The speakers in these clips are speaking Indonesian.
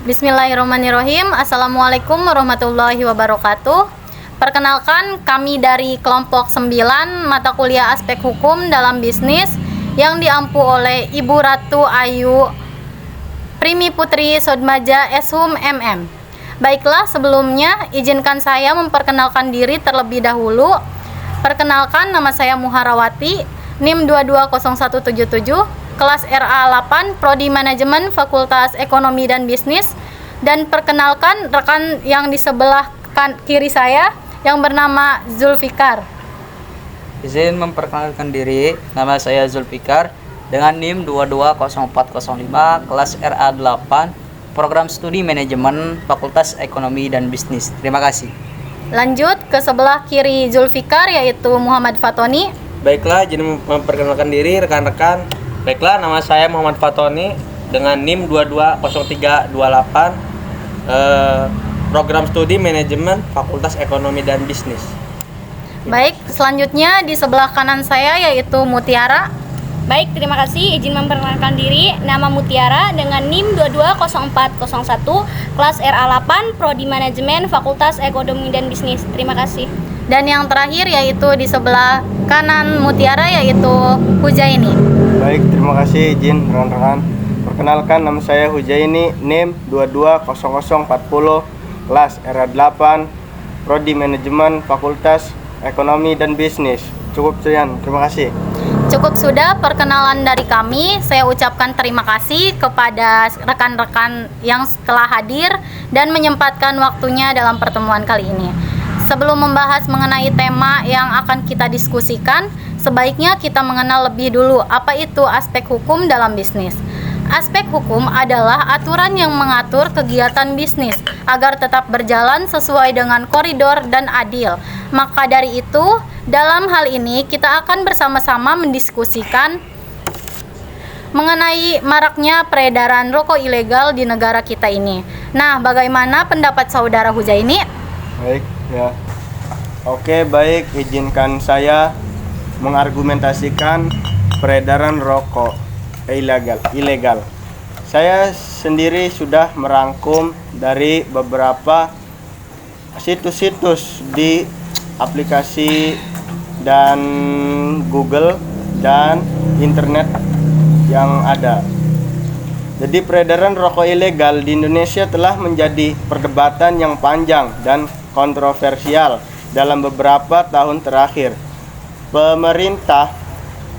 Bismillahirrahmanirrahim. Assalamualaikum warahmatullahi wabarakatuh. Perkenalkan, kami dari kelompok 9 mata kuliah aspek hukum dalam bisnis yang diampu oleh Ibu Ratu Ayu Primi Putri Sodmaja Eshum MM. Baiklah, sebelumnya izinkan saya memperkenalkan diri terlebih dahulu. Perkenalkan, nama saya Muharawati, NIM 220177, kelas RA 8, Prodi Manajemen Fakultas Ekonomi dan Bisnis. Dan perkenalkan rekan yang di sebelah kiri saya yang bernama Zulfikar. Izin memperkenalkan diri, nama saya Zulfikar dengan NIM 220405, kelas RA 8, Program Studi Manajemen Fakultas Ekonomi dan Bisnis. Terima kasih. Lanjut ke sebelah kiri Zulfikar, yaitu Muhammad Fatoni. Baiklah, izin memperkenalkan diri rekan-rekan. Baiklah, nama saya Muhammad Fatoni dengan NIM 220328, Program Studi Manajemen Fakultas Ekonomi dan Bisnis. Baik, selanjutnya di sebelah kanan saya yaitu Mutiara. Baik, terima kasih. Izin memperkenalkan diri, nama Mutiara dengan NIM 220401, kelas RA 8, Prodi Manajemen Fakultas Ekonomi dan Bisnis. Terima kasih. Dan yang terakhir yaitu di sebelah kanan Mutiara yaitu Hujaini. Baik, terima kasih izin rekan-rekan. Perkenalkan, nama saya Hujaini, NIM 220040, kelas RA 8, Prodi Manajemen Fakultas Ekonomi dan Bisnis. Cukup sekian, terima kasih. Cukup sudah perkenalan dari kami. Saya ucapkan terima kasih kepada rekan-rekan yang telah hadir dan menyempatkan waktunya dalam pertemuan kali ini. Sebelum membahas mengenai tema yang akan kita diskusikan, sebaiknya kita mengenal lebih dulu apa itu aspek hukum dalam bisnis. Aspek hukum adalah aturan yang mengatur kegiatan bisnis agar tetap berjalan sesuai dengan koridor dan adil. Maka dari itu, dalam hal ini kita akan bersama-sama mendiskusikan mengenai maraknya peredaran rokok ilegal di negara kita ini. Nah, bagaimana pendapat saudara Hujaini? Baik, ya. Oke, baik, izinkan saya mengargumentasikan peredaran rokok ilegal. Saya sendiri sudah merangkum dari beberapa situs-situs di aplikasi dan Google dan internet yang ada. Jadi peredaran rokok ilegal di Indonesia telah menjadi perdebatan yang panjang dan kontroversial dalam beberapa tahun terakhir. Pemerintah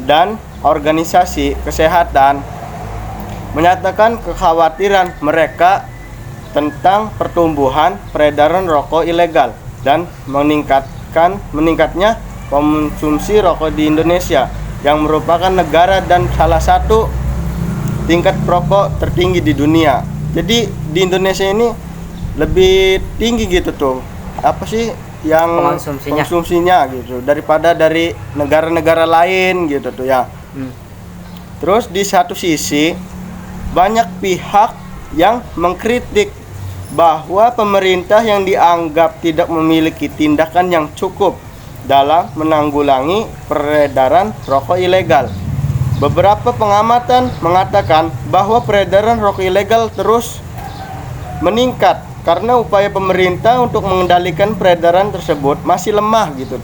dan organisasi kesehatan menyatakan kekhawatiran mereka tentang pertumbuhan peredaran rokok ilegal dan meningkatnya konsumsi rokok di Indonesia yang merupakan negara dan salah satu tingkat perokok tertinggi di dunia. Jadi di Indonesia ini lebih tinggi gitu tuh. Apa sih yang konsumsinya gitu daripada dari negara-negara lain gitu tuh ya. Terus di satu sisi banyak pihak yang mengkritik bahwa pemerintah yang dianggap tidak memiliki tindakan yang cukup dalam menanggulangi peredaran rokok ilegal. Beberapa pengamatan mengatakan bahwa peredaran rokok ilegal terus meningkat karena upaya pemerintah untuk mengendalikan peredaran tersebut masih lemah gitu,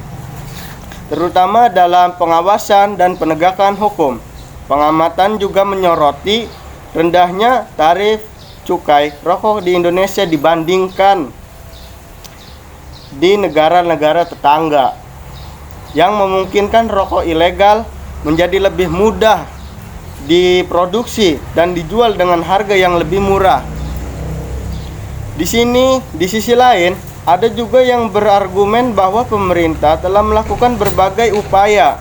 terutama dalam pengawasan dan penegakan hukum. Pengamatan juga menyoroti rendahnya tarif cukai rokok di Indonesia dibandingkan di negara-negara tetangga, yang memungkinkan rokok ilegal menjadi lebih mudah diproduksi dan dijual dengan harga yang lebih murah. Di sisi lain, ada juga yang berargumen bahwa pemerintah telah melakukan berbagai upaya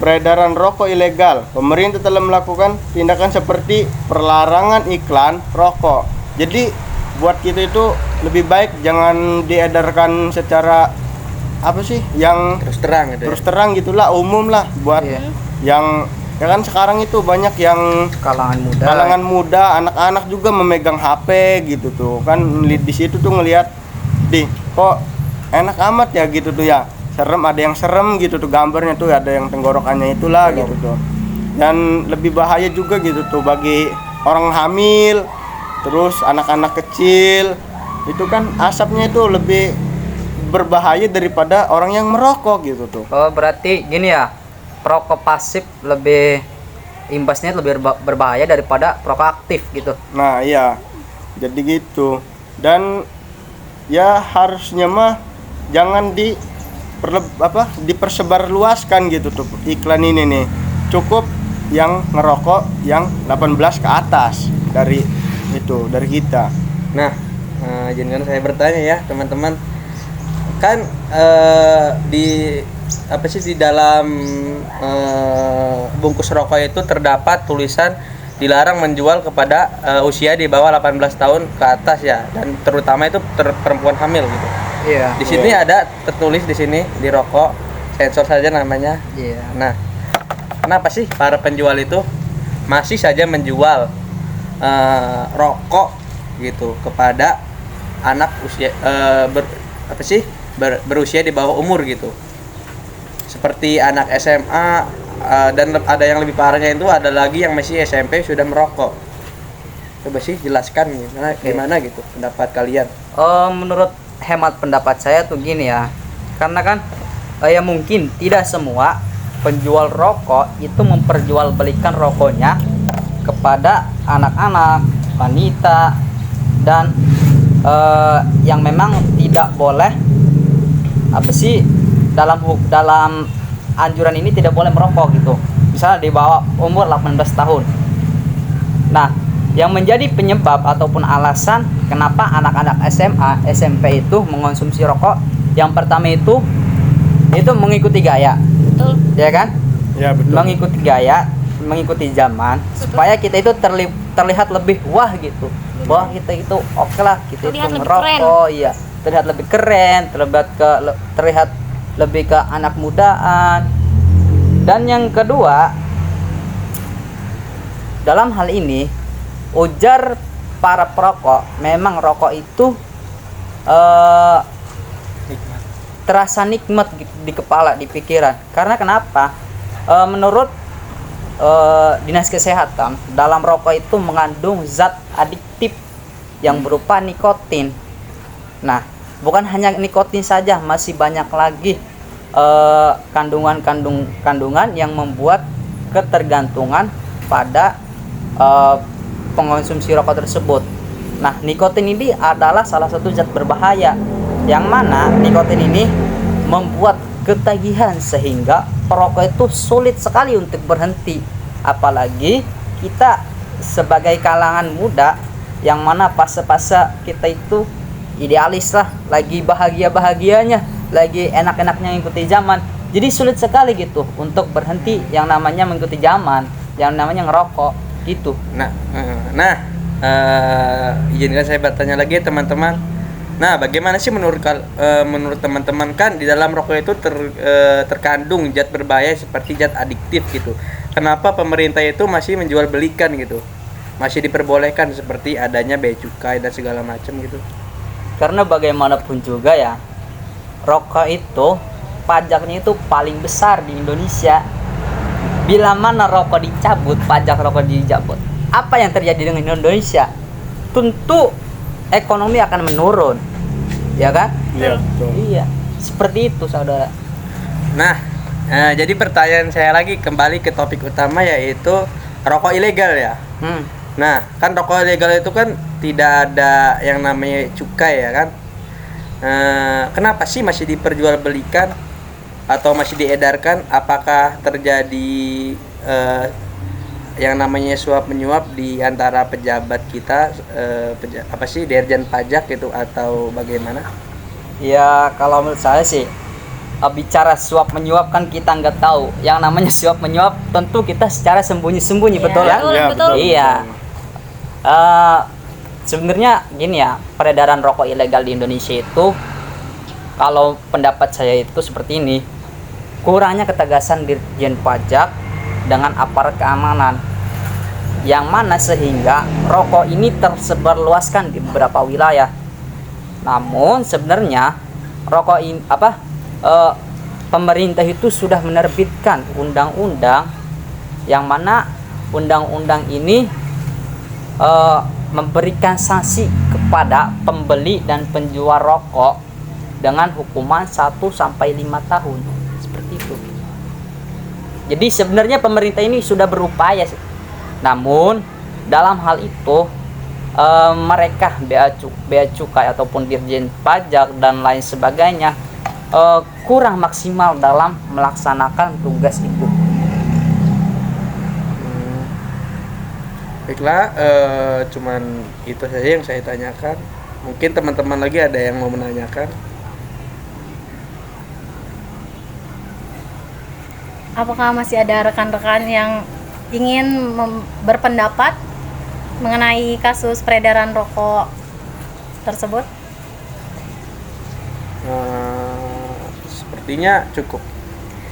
peredaran rokok ilegal. Pemerintah telah melakukan tindakan seperti perlarangan iklan rokok. Jadi buat kita itu lebih baik jangan diedarkan secara apa sih yang terus terang gitulah, umum lah buat yang ya kan sekarang itu banyak yang kalangan muda, anak-anak juga memegang HP gitu tuh kan, di situ tuh ngelihat kok enak amat ya gitu tuh ya, serem, ada yang serem gitu tuh gambarnya tuh, ada yang tenggorokannya itulah gitu tuh, dan lebih bahaya juga gitu tuh bagi orang hamil, terus anak-anak kecil, itu kan asapnya itu lebih berbahaya daripada orang yang merokok gitu tuh. Oh, berarti gini ya, perokok pasif lebih imbasnya lebih berbahaya daripada perokok aktif gitu. Nah iya, jadi gitu. Dan ya harusnya mah jangan dipersebarluaskan gitu tuh iklan ini nih. Cukup yang ngerokok yang 18 ke atas dari kita. Nah, izinkan saya bertanya ya teman-teman, kan di dalam bungkus rokok itu terdapat tulisan dilarang menjual kepada usia di bawah 18 tahun ke atas ya, dan terutama itu perempuan hamil gitu. Iya. Di sini ada tertulis di sini di rokok, sensor saja namanya. Iya. Nah, kenapa sih para penjual itu masih saja menjual rokok gitu kepada anak usia berusia di bawah umur gitu, seperti anak SMA, dan ada yang lebih parahnya itu ada lagi yang masih SMP sudah merokok. Coba sih jelaskan gimana gitu pendapat kalian. Menurut hemat pendapat saya tuh gini ya, karena kan ya mungkin tidak semua penjual rokok itu memperjualbelikan rokoknya kepada anak-anak, wanita, dan yang memang tidak boleh dalam anjuran ini tidak boleh merokok gitu, misalnya di bawah umur 18 tahun. Nah, yang menjadi penyebab ataupun alasan kenapa anak-anak SMA, SMP itu mengonsumsi rokok, yang pertama itu mengikuti gaya. Betul. Ya kan? Ya betul. Mengikuti gaya, mengikuti zaman. Betul. Supaya kita itu terlihat lebih wah gitu. Wah, kita itu oke lah, kita Terlihat itu lebih merokok, iya. Terlihat lebih keren, terlihat lebih ke anak mudaan. Dan yang kedua, dalam hal ini ujar para perokok, memang rokok itu terasa nikmat di kepala, di pikiran. Karena kenapa? Menurut Dinas Kesehatan, dalam rokok itu mengandung zat adiktif yang berupa nikotin. Nah, bukan hanya nikotin saja, masih banyak lagi kandungan yang membuat ketergantungan pada pengonsumsi rokok tersebut. Nah, nikotin ini adalah salah satu zat berbahaya, yang mana nikotin ini membuat ketagihan sehingga perokok itu sulit sekali untuk berhenti. Apalagi kita sebagai kalangan muda, yang mana fase-fase kita itu idealis lah, lagi bahagia-bahagianya, lagi enak-enaknya mengikuti zaman. Jadi sulit sekali gitu untuk berhenti yang namanya mengikuti zaman, yang namanya ngerokok gitu. Izinkan saya bertanya lagi teman-teman. Nah, bagaimana sih menurut teman-teman, kan di dalam rokok itu terkandung zat berbahaya seperti zat adiktif gitu. Kenapa pemerintah itu masih menjual belikan gitu? Masih diperbolehkan seperti adanya bea cukai dan segala macam gitu. Karena bagaimanapun juga ya, rokok itu pajaknya itu paling besar di Indonesia. Bila mana rokok dicabut, pajak rokok dicabut, apa yang terjadi dengan Indonesia? Tentu ekonomi akan menurun, ya kan? Iya, betul. Iya, seperti itu saudara. Nah, jadi pertanyaan saya lagi kembali ke topik utama, yaitu rokok ilegal ya. Nah, kan rokok ilegal itu kan tidak ada yang namanya cukai ya kan? Kenapa sih masih diperjualbelikan atau masih diedarkan? Apakah terjadi yang namanya suap menyuap di antara pejabat kita, Dirjen Pajak gitu, atau bagaimana? Ya, kalau menurut saya sih, bicara suap menyuap kan kita nggak tahu. Yang namanya suap menyuap tentu kita secara sembunyi-sembunyi, betul ya? Betul. Iya. Sebenarnya gini ya, peredaran rokok ilegal di Indonesia itu, kalau pendapat saya itu seperti ini, kurangnya ketegasan Dirjen Pajak dengan aparat keamanan, yang mana sehingga rokok ini tersebar luaskan di beberapa wilayah. Namun sebenarnya rokok ini pemerintah itu sudah menerbitkan undang-undang, yang mana undang-undang ini memberikan sanksi kepada pembeli dan penjual rokok dengan hukuman 1 sampai 5 tahun. Seperti itu. Jadi sebenarnya pemerintah ini sudah berupaya, namun dalam hal itu mereka bea cukai ataupun dirjen pajak dan lain sebagainya kurang maksimal dalam melaksanakan tugas itu. Baiklah, cuman itu saja yang saya tanyakan. Mungkin teman-teman lagi ada yang mau menanyakan. Apakah masih ada rekan-rekan yang ingin berpendapat mengenai kasus peredaran rokok tersebut? Sepertinya cukup.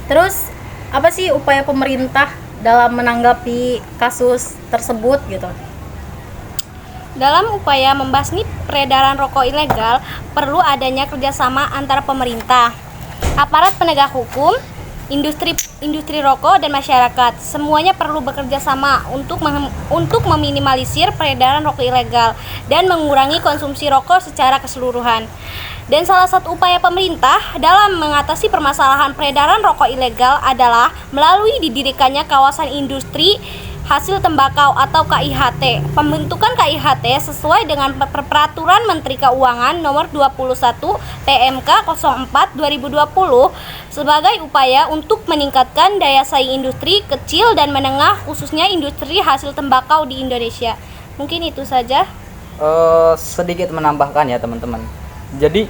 Terus apa sih upaya pemerintah dalam menanggapi kasus tersebut gitu? Dalam upaya membasmi peredaran rokok ilegal, perlu adanya kerjasama antara pemerintah, aparat penegak hukum, industri rokok dan masyarakat. Semuanya perlu bekerja sama untuk meminimalisir peredaran rokok ilegal dan mengurangi konsumsi rokok secara keseluruhan. Dan salah satu upaya pemerintah dalam mengatasi permasalahan peredaran rokok ilegal adalah melalui didirikannya kawasan industri hasil tembakau atau KIHT. Pembentukan KIHT sesuai dengan Peraturan Menteri Keuangan Nomor 21 PMK 04 2020 sebagai upaya untuk meningkatkan daya saing industri kecil dan menengah, khususnya industri hasil tembakau di Indonesia. Mungkin itu saja. Sedikit menambahkan ya teman-teman. Jadi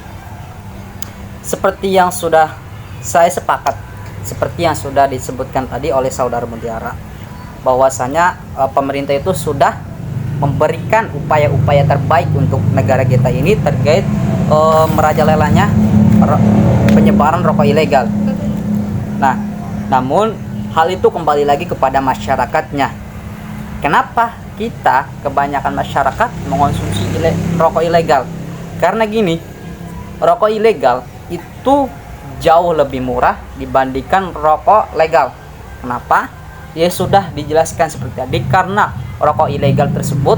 seperti yang sudah saya sepakat, seperti yang sudah disebutkan tadi oleh saudara Mutiara, bahwasanya pemerintah itu sudah memberikan upaya-upaya terbaik untuk negara kita ini terkait merajalelanya penyebaran rokok ilegal. Nah, namun hal itu kembali lagi kepada masyarakatnya. Kenapa kita kebanyakan masyarakat mengonsumsi rokok ilegal? Karena gini, rokok ilegal itu jauh lebih murah dibandingkan rokok legal. Kenapa? Ya sudah dijelaskan seperti tadi, karena rokok ilegal tersebut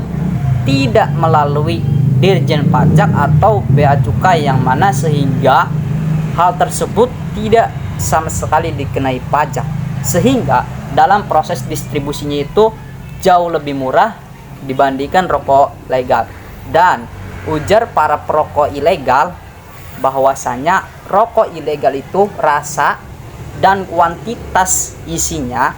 tidak melalui Dirjen Pajak atau bea cukai, yang mana sehingga hal tersebut tidak sama sekali dikenai pajak, sehingga dalam proses distribusinya itu jauh lebih murah dibandingkan rokok legal. Dan ujar para perokok ilegal bahwasanya rokok ilegal itu rasa dan kuantitas isinya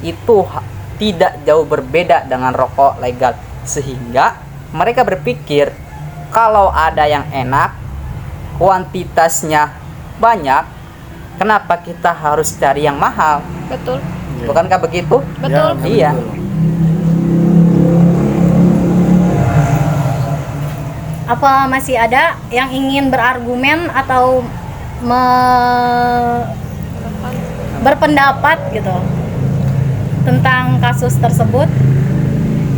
itu tidak jauh berbeda dengan rokok legal, sehingga mereka berpikir kalau ada yang enak, kuantitasnya banyak, kenapa kita harus cari yang mahal? Betul. Bukankah begitu? Betul. Iya. Apa masih ada yang ingin berargumen atau berpendapat gitu tentang kasus tersebut?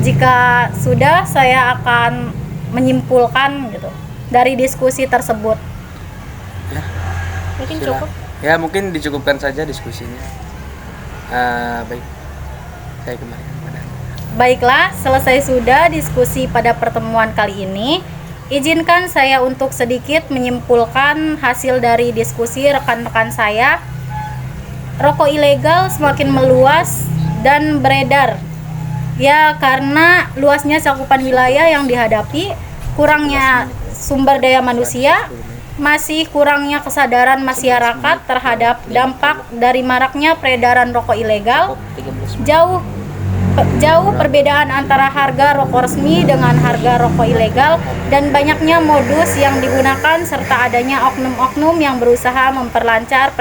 Jika sudah, saya akan menyimpulkan gitu dari diskusi tersebut. Mungkin Sudah. cukup. Ya, mungkin dicukupkan saja diskusinya. Baik, saya kembali kepada Anda. Baiklah, selesai sudah diskusi pada pertemuan kali ini. Izinkan saya untuk sedikit menyimpulkan hasil dari diskusi rekan-rekan saya. Rokok ilegal semakin meluas dan beredar. Ya, karena luasnya cakupan wilayah yang dihadapi, kurangnya sumber daya manusia, masih kurangnya kesadaran masyarakat terhadap dampak dari maraknya peredaran rokok ilegal. Jauh perbedaan antara harga rokok resmi dengan harga rokok ilegal, dan banyaknya modus yang digunakan serta adanya oknum-oknum yang berusaha memperlancar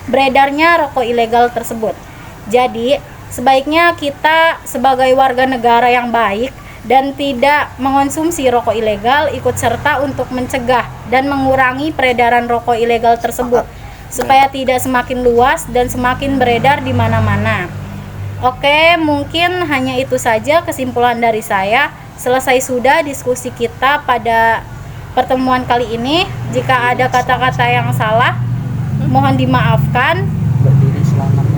beredarnya rokok ilegal tersebut. Jadi, sebaiknya kita sebagai warga negara yang baik dan tidak mengonsumsi rokok ilegal ikut serta untuk mencegah dan mengurangi peredaran rokok ilegal tersebut supaya tidak semakin luas dan semakin beredar di mana-mana. Oke, mungkin hanya itu saja kesimpulan dari saya. Selesai sudah diskusi kita pada pertemuan kali ini. Jika ada kata-kata yang salah, mohon dimaafkan. Berdiri selamanya.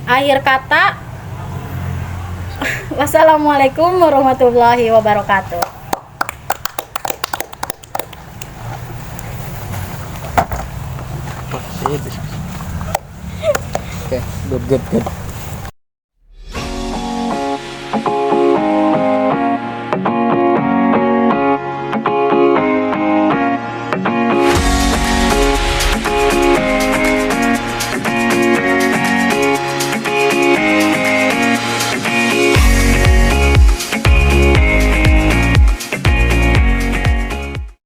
Akhir kata, Wassalamualaikum warahmatullahi wabarakatuh. Oke, good.